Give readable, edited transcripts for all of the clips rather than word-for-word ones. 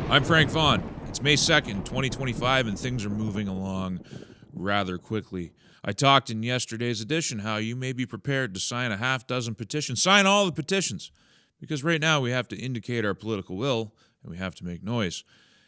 I'm Frank Vaughn. It's May 2nd, 2025, and things are moving along rather quickly. I talked in yesterday's edition how you may be prepared to sign a half dozen petitions. Sign all the petitions, because right now we have to indicate our political will and we have to make noise.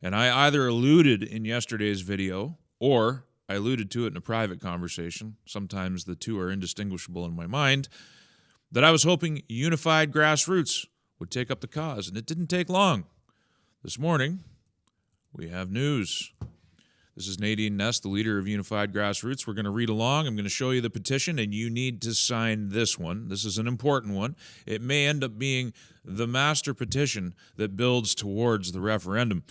And I either alluded in yesterday's video or I alluded to it in a private conversation. Sometimes the two are indistinguishable in my mind. That I was hoping unified grassroots would take up the cause, and it didn't take long. This morning, we have news. This is Nadine Ness, the leader of Unified Grassroots. We're going to read along. I'm going to show you the petition, and you need to sign this one. This is an important one. It may end up being the master petition that builds towards the referendum.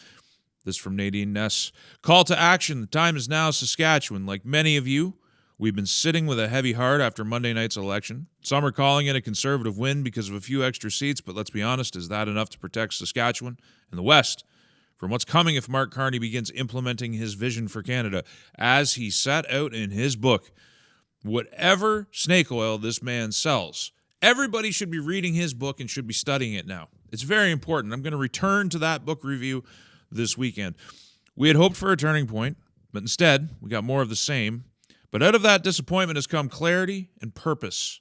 This from Nadine Ness. Call to action. The time is now, Saskatchewan. Like many of you, we've been sitting with a heavy heart after Monday night's election. Some are calling it a conservative win because of a few extra seats, but let's be honest, is that enough to protect Saskatchewan and the West from what's coming if Mark Carney begins implementing his vision for Canada as he set out in his book? Whatever snake oil this man sells, everybody should be reading his book and should be studying it now. It's very important. I'm going to return to that book review this weekend. We had hoped for a turning point, but instead, we got more of the same. But out of that disappointment has come clarity and purpose.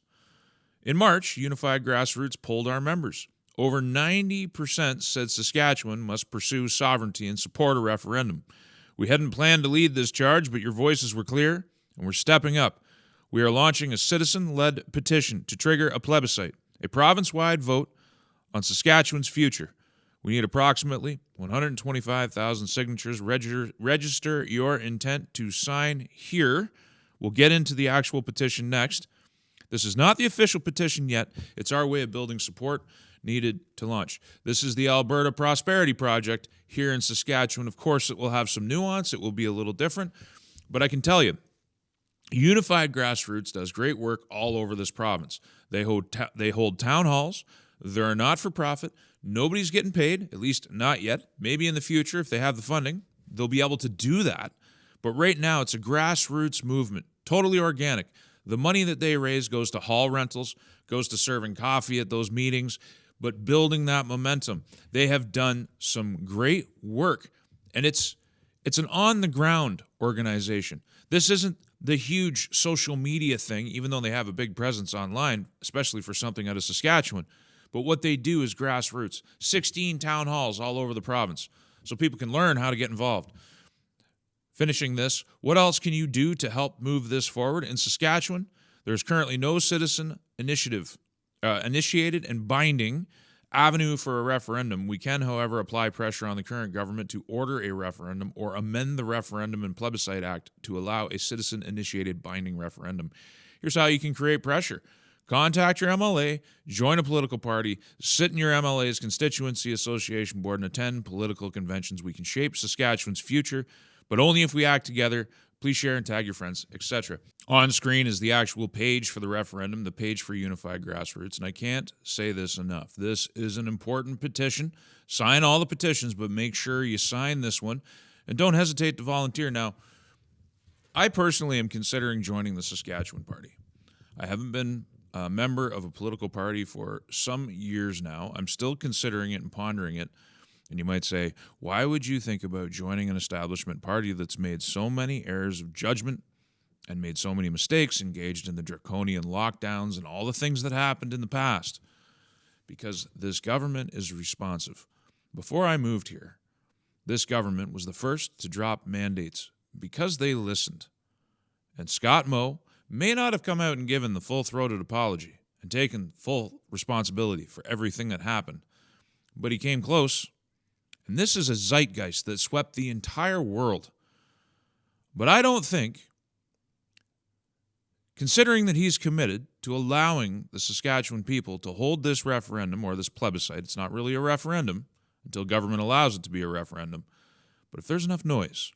In March, Unified Grassroots polled our members. Over 90% said Saskatchewan must pursue sovereignty and support a referendum. We hadn't planned to lead this charge, but your voices were clear, and we're stepping up. We are launching a citizen-led petition to trigger a plebiscite, a province-wide vote on Saskatchewan's future. We need approximately 125,000 signatures. Register your intent to sign here. We'll get into the actual petition next. This is not the official petition yet. It's our way of building support needed to launch. This is the Alberta Prosperity Project here in Saskatchewan. Of course, it will have some nuance. It will be a little different. But I can tell you, Unified Grassroots does great work all over this province. They hold town halls. They're not-for-profit. Nobody's getting paid, at least not yet. Maybe in the future, if they have the funding, they'll be able to do that. But right now, it's a grassroots movement, totally organic. The money that they raise goes to hall rentals, goes to serving coffee at those meetings, but building that momentum. They have done some great work, and it's an on-the-ground organization. This isn't the huge social media thing, even though they have a big presence online, especially for something out of Saskatchewan. But what they do is grassroots. 16 town halls all over the province, so people can learn how to get involved. Finishing this, what else can you do to help move this forward? In Saskatchewan, there's currently no citizen initiative initiated and binding avenue for a referendum. We can, however, apply pressure on the current government to order a referendum or amend the Referendum and Plebiscite Act to allow a citizen-initiated binding referendum. Here's how you can create pressure. Contact your MLA, join a political party, sit in your MLA's constituency association board, and attend political conventions. We can shape Saskatchewan's future, but only if we act together. Please share and tag your friends, etc. On screen is the actual page for the referendum, the page for Unified Grassroots, and I can't say this enough. This is an important petition. Sign all the petitions, but make sure you sign this one, and don't hesitate to volunteer. Now, I personally am considering joining the Saskatchewan Party. I haven't been a member of a political party for some years now. I'm still considering it and pondering it. And you might say, why would you think about joining an establishment party that's made so many errors of judgment and made so many mistakes, engaged in the draconian lockdowns and all the things that happened in the past? Because this government is responsive. Before I moved here, this government was the first to drop mandates because they listened. And Scott Moe may not have come out and given the full-throated apology and taken full responsibility for everything that happened, but he came close. And this is a zeitgeist that swept the entire world. But I don't think, considering that he's committed to allowing the Saskatchewan people to hold this referendum or this plebiscite, it's not really a referendum until government allows it to be a referendum. But if there's enough noise,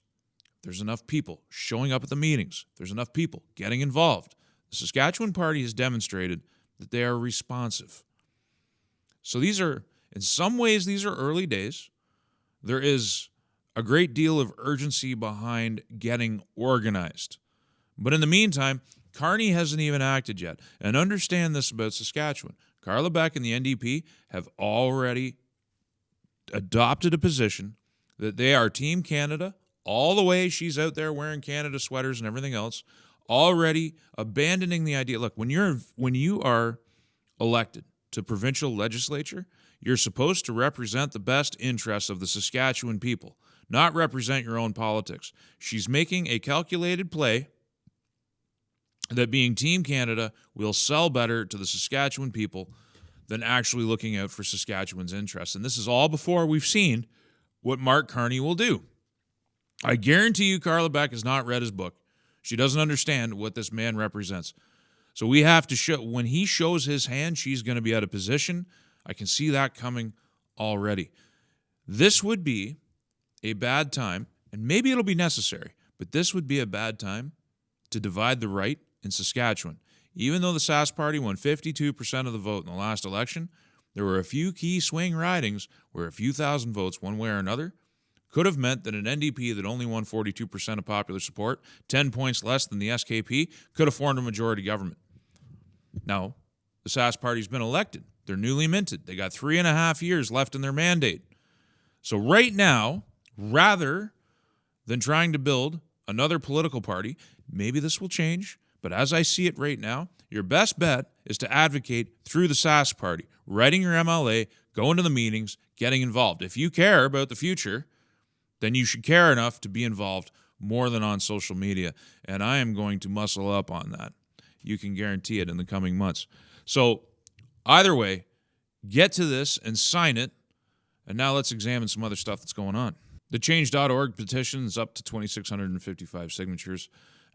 if there's enough people showing up at the meetings, if there's enough people getting involved, the Saskatchewan Party has demonstrated that they are responsive. So in some ways, these are early days. There is a great deal of urgency behind getting organized. But in the meantime, Carney hasn't even acted yet. And understand this about Saskatchewan. Carla Beck and the NDP have already adopted a position that they are Team Canada all the way. She's out there wearing Canada sweaters and everything else, already abandoning the idea. Look, when you are elected to provincial legislature, you're supposed to represent the best interests of the Saskatchewan people, not represent your own politics. She's making a calculated play that being Team Canada will sell better to the Saskatchewan people than actually looking out for Saskatchewan's interests. And this is all before we've seen what Mark Carney will do. I guarantee you Carla Beck has not read his book. She doesn't understand what this man represents. So we have to show, when he shows his hand, she's going to be out of position. I can see that coming already. This would be a bad time, and maybe it'll be necessary, but this would be a bad time to divide the right in Saskatchewan. Even though the Sask Party won 52% of the vote in the last election, there were a few key swing ridings where a few thousand votes, one way or another, could have meant that an NDP that only won 42% of popular support, 10 points less than the SKP, could have formed a majority government. Now, the Sask Party's been elected. They're newly minted. They got 3.5 years left in their mandate. So right now, rather than trying to build another political party, maybe this will change, but as I see it right now, your best bet is to advocate through the Sask Party, writing your MLA, going to the meetings, getting involved. If you care about the future, then you should care enough to be involved more than on social media, and I am going to muscle up on that. You can guarantee it in the coming months. So either way, get to this and sign it, and now let's examine some other stuff that's going on. The Change.org petition is up to 2,655 signatures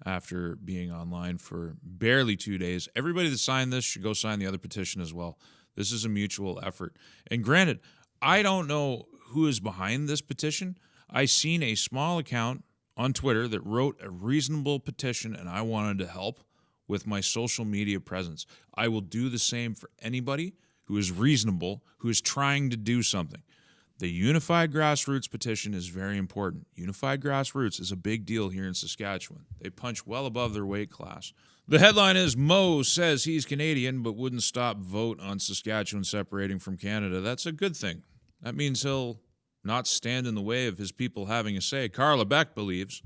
after being online for barely 2 days. Everybody that signed this should go sign the other petition as well. This is a mutual effort. And granted, I don't know who is behind this petition. I seen a small account on Twitter that wrote a reasonable petition, and I wanted to help with my social media presence. I will do the same for anybody who is reasonable, who is trying to do something. The Unified Grassroots petition is very important. Unified Grassroots is a big deal here in Saskatchewan. They punch well above their weight class. The headline is, Mo says he's Canadian but wouldn't stop vote on Saskatchewan separating from Canada. That's a good thing. That means he'll not stand in the way of his people having a say. Carla Beck believes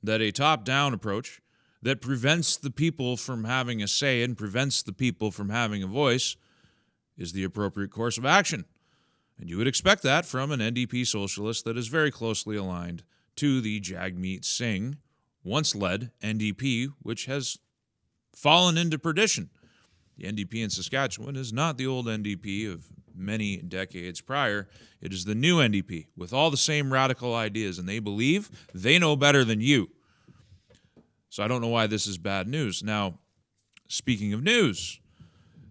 that a top-down approach that prevents the people from having a say and prevents the people from having a voice is the appropriate course of action. And you would expect that from an NDP socialist that is very closely aligned to the Jagmeet Singh, once-led NDP, which has fallen into perdition. The NDP in Saskatchewan is not the old NDP of many decades prior. It is the new NDP with all the same radical ideas, and they believe they know better than you. So I don't know why this is bad news. Now, speaking of news,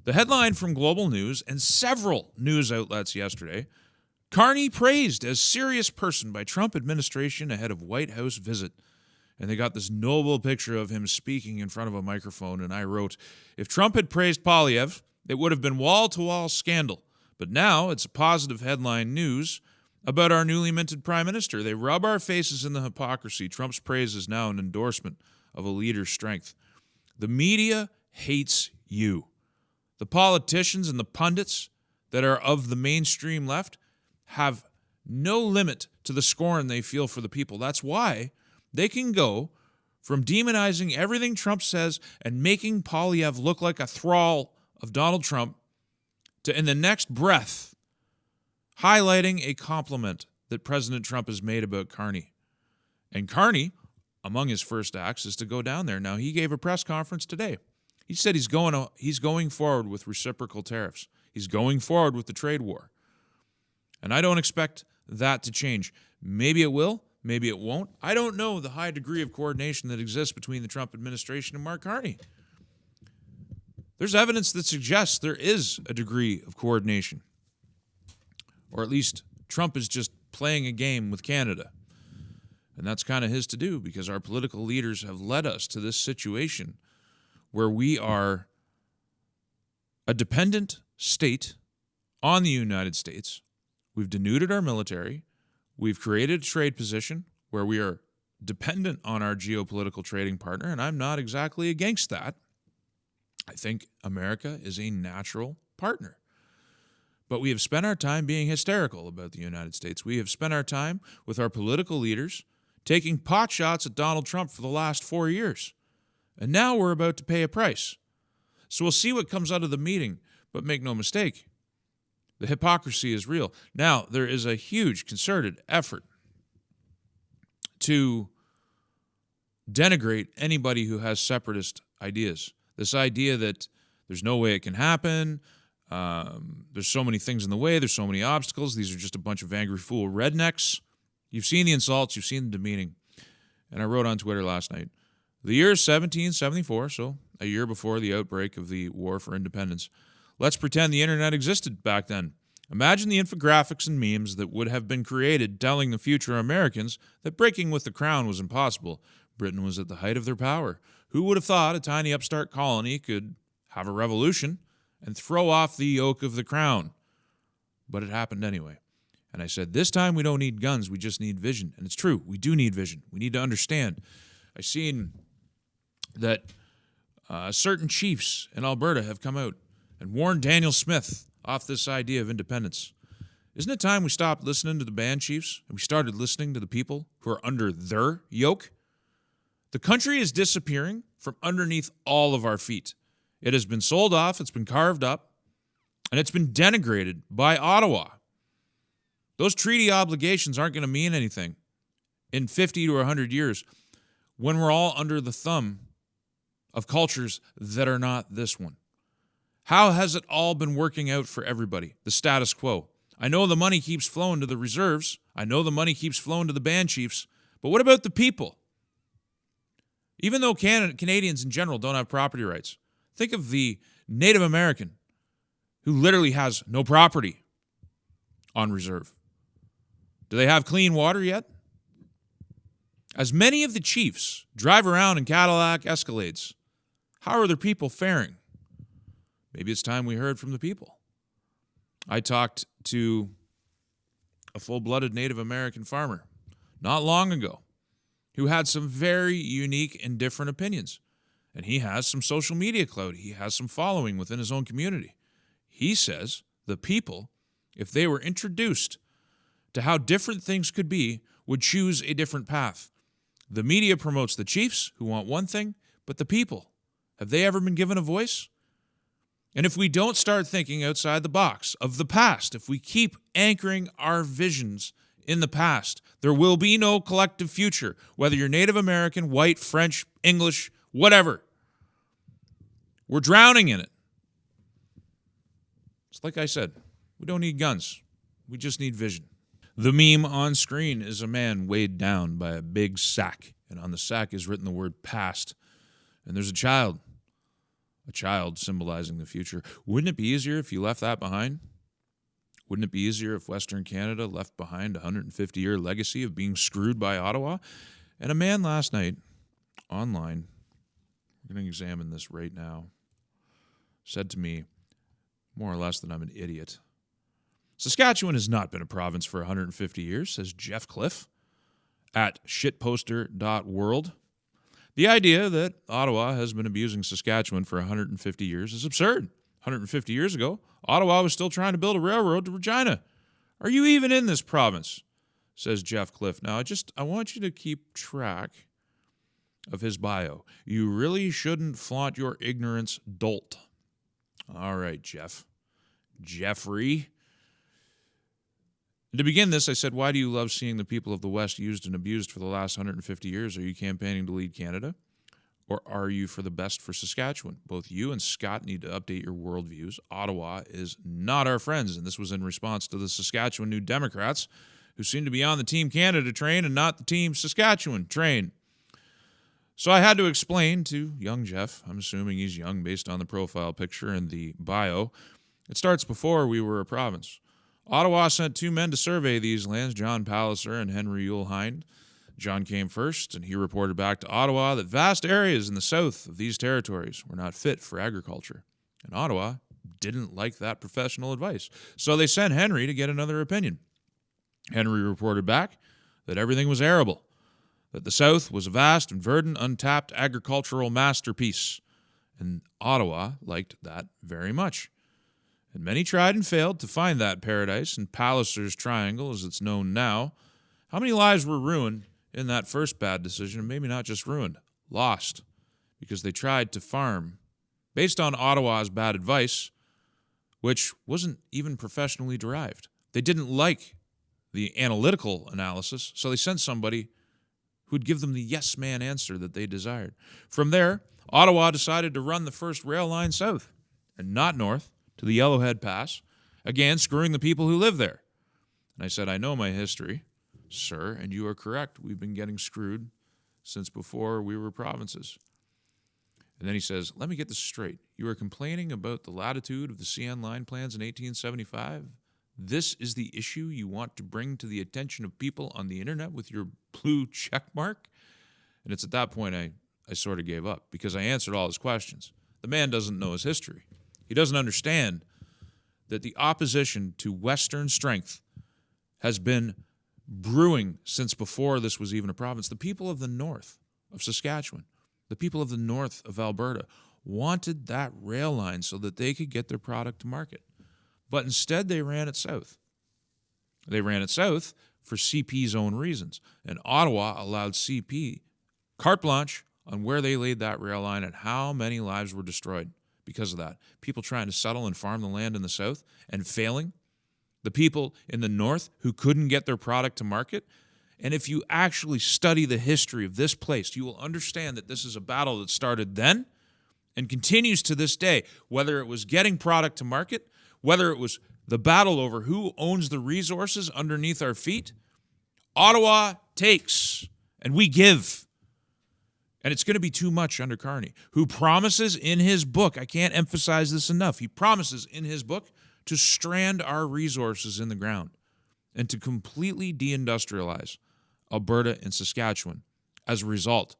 the headline from Global News and several news outlets yesterday, Carney praised as serious person by Trump administration ahead of White House visit. And they got this noble picture of him speaking in front of a microphone, and I wrote, if Trump had praised Poilievre, it would have been wall-to-wall scandal. But now it's a positive headline news about our newly minted prime minister. They rub our faces in the hypocrisy. Trump's praise is now an endorsement of a leader's strength. The media hates you. The politicians and the pundits that are of the mainstream left have no limit to the scorn they feel for the people. That's why they can go from demonizing everything Trump says and making Poilievre look like a thrall of Donald Trump to, in the next breath, highlighting a compliment that President Trump has made about Carney. And Carney, among his first acts, is to go down there. Now, he gave a press conference today. He said he's going forward with reciprocal tariffs. He's going forward with the trade war. And I don't expect that to change. Maybe it will, maybe it won't. I don't know the high degree of coordination that exists between the Trump administration and Mark Carney. There's evidence that suggests there is a degree of coordination. Or at least Trump is just playing a game with Canada. And that's kind of his to do because our political leaders have led us to this situation where we are a dependent state on the United States. We've denuded our military. We've created a trade position where we are dependent on our geopolitical trading partner, and I'm not exactly against that. I think America is a natural partner. But we have spent our time being hysterical about the United States. We have spent our time with our political leaders taking pot shots at Donald Trump for the last 4 years. And now we're about to pay a price. So we'll see what comes out of the meeting, but make no mistake, the hypocrisy is real. Now, there is a huge concerted effort to denigrate anybody who has separatist ideas. This idea that there's no way it can happen, there's so many things in the way, there's so many obstacles, these are just a bunch of angry fool rednecks. You've seen the insults, you've seen the demeaning. And I wrote on Twitter last night, the year is 1774, so a year before the outbreak of the War for Independence. Let's pretend the internet existed back then. Imagine the infographics and memes that would have been created telling the future Americans that breaking with the crown was impossible. Britain was at the height of their power. Who would have thought a tiny upstart colony could have a revolution and throw off the yoke of the crown? But it happened anyway. And I said, this time we don't need guns, we just need vision. And it's true, we do need vision. We need to understand. I've seen that certain chiefs in Alberta have come out and warned Daniel Smith off this idea of independence. Isn't it time we stopped listening to the band chiefs and we started listening to the people who are under their yoke? The country is disappearing from underneath all of our feet. It has been sold off, it's been carved up, and it's been denigrated by Ottawa. Those treaty obligations aren't going to mean anything in 50 to 100 years when we're all under the thumb of cultures that are not this one. How has it all been working out for everybody? The status quo. I know the money keeps flowing to the reserves. I know the money keeps flowing to the band chiefs. But what about the people? Even though Canadians in general don't have property rights, think of the Native American who literally has no property on reserve. Do they have clean water yet? As many of the chiefs drive around in Cadillac Escalades, how are their people faring? Maybe it's time we heard from the people. I talked to a full-blooded Native American farmer not long ago who had some very unique and different opinions. And he has some social media clout. He has some following within his own community. He says the people, if they were introduced to how different things could be, would choose a different path. The media promotes the chiefs who want one thing, but the people, have they ever been given a voice? And if we don't start thinking outside the box of the past, if we keep anchoring our visions in the past, there will be no collective future, whether you're Native American, white, French, English, whatever. We're drowning in it. It's like I said, we don't need guns. We just need vision. The meme on screen is a man weighed down by a big sack, and on the sack is written the word past. And there's a child symbolizing the future. Wouldn't it be easier if you left that behind? Wouldn't it be easier if Western Canada left behind a 150-year legacy of being screwed by Ottawa? And a man last night, online, we're going to examine this right now, said to me, more or less, that I'm an idiot. Saskatchewan has not been a province for 150 years, says Jeff Cliff at shitposter.world. The idea that Ottawa has been abusing Saskatchewan for 150 years is absurd. 150 years ago, Ottawa was still trying to build a railroad to Regina. Are you even in this province? Says Jeff Cliff. Now, I want you to keep track of his bio. You really shouldn't flaunt your ignorance, dolt. All right, Jeffrey. And to begin this, I said, why do you love seeing the people of the West used and abused for the last 150 years? Are you campaigning to lead Canada? Or are you for the best for Saskatchewan? Both you and Scott need to update your worldviews. Ottawa is not our friends, and this was in response to the Saskatchewan New Democrats, who seem to be on the Team Canada train and not the Team Saskatchewan train. So I had to explain to young Jeff, I'm assuming he's young based on the profile picture and the bio, it starts before we were a province. Ottawa sent 2 men to survey these lands, John Palliser and Henry Uhlhind. John came first, and he reported back to Ottawa that vast areas in the south of these territories were not fit for agriculture. And Ottawa didn't like that professional advice, so they sent Henry to get another opinion. Henry reported back that everything was arable, that the south was a vast and verdant, untapped agricultural masterpiece, and Ottawa liked that very much. And many tried and failed to find that paradise in Palliser's Triangle, as it's known now. How many lives were ruined in that first bad decision? And maybe not just ruined, lost, because they tried to farm based on Ottawa's bad advice, which wasn't even professionally derived. They didn't like the analytical analysis, so they sent somebody who'd give them the yes man answer that they desired. From there, Ottawa decided to run the first rail line south and not north to the Yellowhead Pass, again screwing the people who live there. And I said, I know my history, sir, and you are correct. We've been getting screwed since before we were provinces. And then he says, let me get this straight. You are complaining about the latitude of the CN line plans in 1875? This is the issue you want to bring to the attention of people on the internet with your blue check mark? And it's at that point I sort of gave up, because I answered all his questions. The man doesn't know his history. He doesn't understand that the opposition to Western strength has been brewing since before this was even a province. The people of the north of Saskatchewan, the people of the north of Alberta, wanted that rail line so that they could get their product to market. But instead, they ran it south. They ran it south for CP's own reasons. And Ottawa allowed CP carte blanche on where they laid that rail line and how many lives were destroyed because of that. People trying to settle and farm the land in the south and failing. The people in the north who couldn't get their product to market. And if you actually study the history of this place, you will understand that this is a battle that started then and continues to this day, whether it was getting product to market, whether it was the battle over who owns the resources underneath our feet. Ottawa takes, and we give. And it's going to be too much under Carney, who promises in his book, I can't emphasize this enough, he promises in his book to strand our resources in the ground and to completely deindustrialize Alberta and Saskatchewan as a result,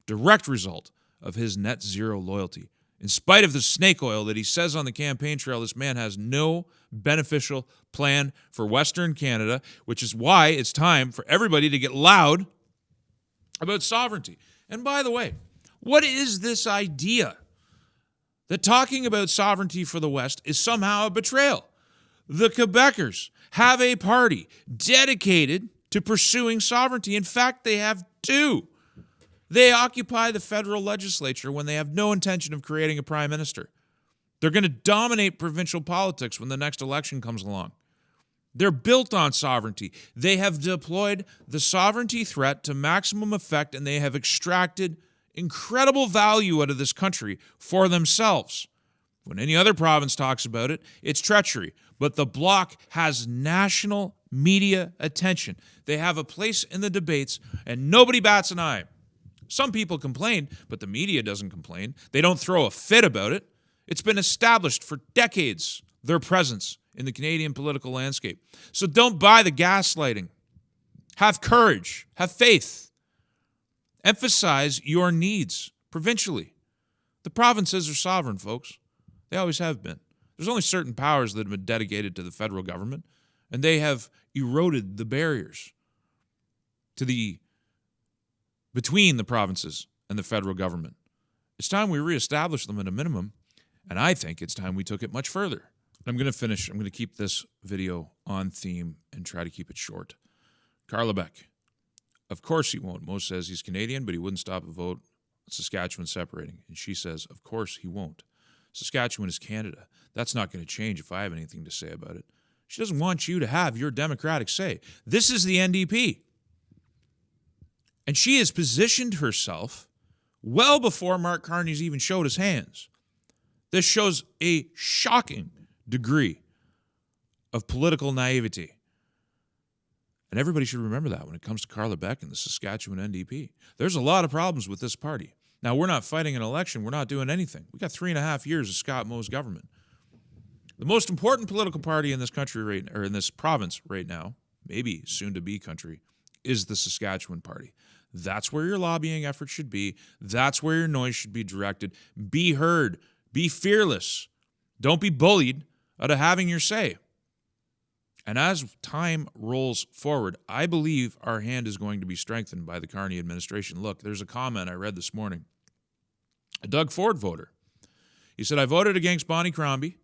direct result of his net zero loyalty. In spite of the snake oil that he says on the campaign trail, this man has no beneficial plan for Western Canada, which is why it's time for everybody to get loud about sovereignty. And by the way, what is this idea that talking about sovereignty for the West is somehow a betrayal? The Quebecers have a party dedicated to pursuing sovereignty. In fact, they have two. They occupy the federal legislature when they have no intention of creating a prime minister. They're going to dominate provincial politics when the next election comes along. They're built on sovereignty. They have deployed the sovereignty threat to maximum effect, and they have extracted incredible value out of this country for themselves. When any other province talks about it, it's treachery. But the Bloc has national media attention. They have a place in the debates, and nobody bats an eye. Some people complain, but the media doesn't complain. They don't throw a fit about it. It's been established for decades, their presence in the Canadian political landscape. So don't buy the gaslighting. Have courage. Have faith. Emphasize your needs provincially. The provinces are sovereign, folks. They always have been. There's only certain powers that have been delegated to the federal government, and they have eroded the barriers between the provinces and the federal government. It's time we reestablish them at a minimum, and I think it's time we took it much further. I'm going to keep this video on theme and try to keep it short. Carla Beck. Of course he won't. Mo says he's Canadian, but he wouldn't stop a vote. Saskatchewan separating. And she says, of course he won't. Saskatchewan is Canada. That's not going to change if I have anything to say about it. She doesn't want you to have your democratic say. This is the NDP. And she has positioned herself well before Mark Carney's even showed his hands. This shows a shocking degree of political naivety. And everybody should remember that when it comes to Carla Beck and the Saskatchewan NDP. There's a lot of problems with this party. Now, we're not fighting an election. We're not doing anything. We got 3.5 years of Scott Moe's government. The most important political party in this country or in this province right now, maybe soon to be country, is the Saskatchewan Party. That's where your lobbying efforts should be. That's where your noise should be directed. Be heard. Be fearless. Don't be bullied out of having your say. And as time rolls forward, I believe our hand is going to be strengthened by the Carney administration. Look, there's a comment I read this morning. A Doug Ford voter. He said, I voted against Bonnie Crombie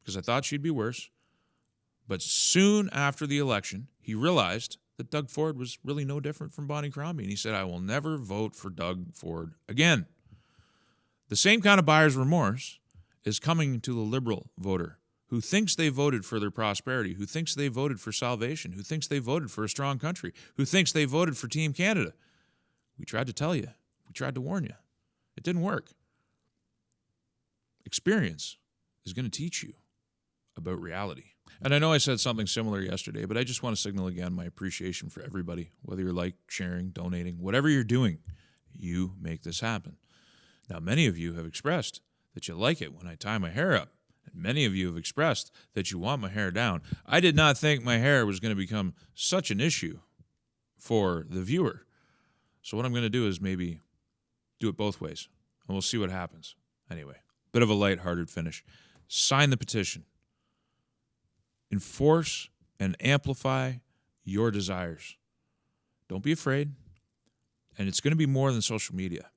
because I thought she'd be worse. But soon after the election, he realized that Doug Ford was really no different from Bonnie Crombie. And he said, I will never vote for Doug Ford again. The same kind of buyer's remorse is coming to the Liberal voter who thinks they voted for their prosperity, who thinks they voted for salvation, who thinks they voted for a strong country, who thinks they voted for Team Canada. We tried to tell you. We tried to warn you. It didn't work. Experience is going to teach you about reality. And I know I said something similar yesterday, but I just want to signal again my appreciation for everybody, whether you're like, sharing, donating, whatever you're doing, you make this happen. Now, many of you have expressed that you like it when I tie my hair up. And many of you have expressed that you want my hair down. I did not think my hair was going to become such an issue for the viewer. So what I'm going to do is maybe do it both ways, and we'll see what happens. Anyway, bit of a lighthearted finish. Sign the petition. Enforce and amplify your desires. Don't be afraid. And it's going to be more than social media.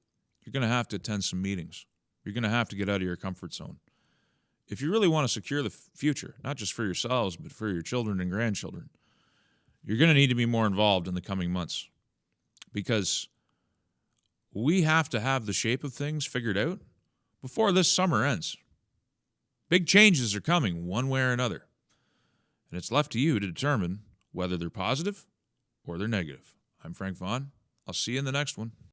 You're going to have to attend some meetings. You're going to have to get out of your comfort zone. If you really want to secure the future, not just for yourselves, but for your children and grandchildren, you're going to need to be more involved in the coming months, because we have to have the shape of things figured out before this summer ends. Big changes are coming one way or another, and it's left to you to determine whether they're positive or they're negative. I'm Frank Vaughn. I'll see you in the next one.